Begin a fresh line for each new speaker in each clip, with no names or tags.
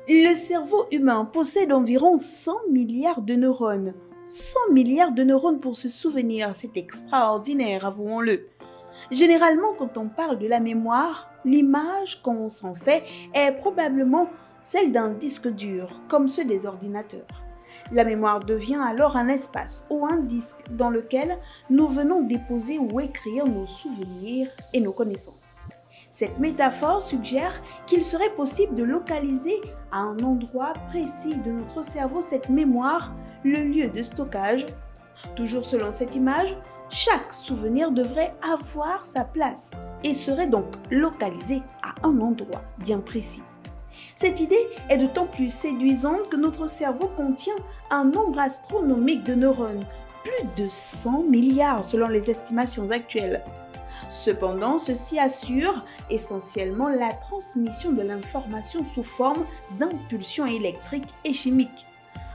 Le cerveau humain possède environ 100 milliards de neurones. 100 milliards de neurones pour se souvenir, c'est extraordinaire, avouons-le. Généralement, quand on parle de la mémoire, l'image qu'on s'en fait est probablement celle d'un disque dur, comme ceux des ordinateurs. La mémoire devient alors un espace ou un disque dans lequel nous venons déposer ou écrire nos souvenirs et nos connaissances. Cette métaphore suggère qu'il serait possible de localiser à un endroit précis de notre cerveau cette mémoire, le lieu de stockage. Toujours selon cette image, chaque souvenir devrait avoir sa place et serait donc localisé à un endroit bien précis. Cette idée est d'autant plus séduisante que notre cerveau contient un nombre astronomique de neurones, plus de 100 milliards selon les estimations actuelles. Cependant, ceci assure essentiellement la transmission de l'information sous forme d'impulsions électriques et chimiques.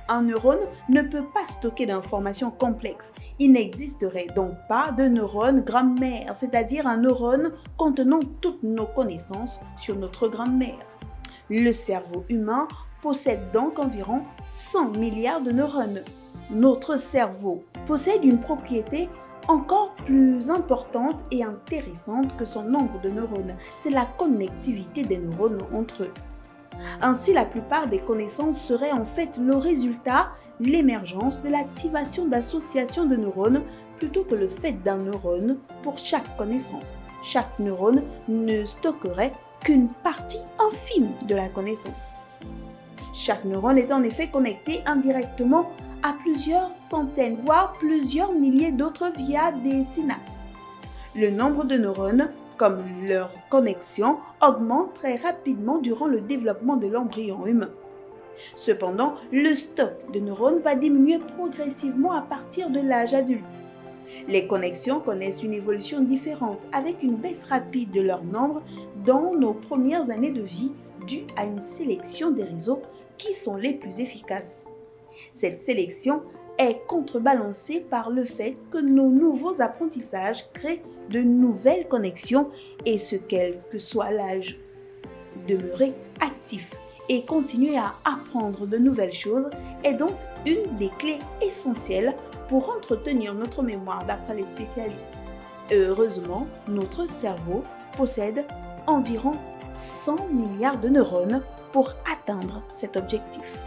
Un neurone ne peut pas stocker d'informations complexes. Il n'existerait donc pas de neurone grammaire, c'est-à-dire un neurone contenant toutes nos connaissances sur notre grammaire. Le cerveau humain possède donc environ 100 milliards de neurones. Notre cerveau possède une propriété encore plus importante et intéressante que son nombre de neurones, c'est la connectivité des neurones entre eux. Ainsi, la plupart des connaissances seraient en fait le résultat, l'émergence de l'activation d'associations de neurones plutôt que le fait d'un neurone pour chaque connaissance. Chaque neurone ne stockerait qu'une partie infime de la connaissance. Chaque neurone est en effet connecté indirectement à plusieurs centaines, voire plusieurs milliers d'autres via des synapses. Le nombre de neurones, comme leur connexion, augmente très rapidement durant le développement de l'embryon humain. Cependant, le stock de neurones va diminuer progressivement à partir de l'âge adulte. Les connexions connaissent une évolution différente, avec une baisse rapide de leur nombre dans nos premières années de vie, due à une sélection des réseaux qui sont les plus efficaces. Cette sélection est contrebalancée par le fait que nos nouveaux apprentissages créent de nouvelles connexions et ce quel que soit l'âge. Demeurer actif et continuer à apprendre de nouvelles choses est donc une des clés essentielles pour entretenir notre mémoire d'après les spécialistes. Heureusement, notre cerveau possède environ 100 milliards de neurones pour atteindre cet objectif.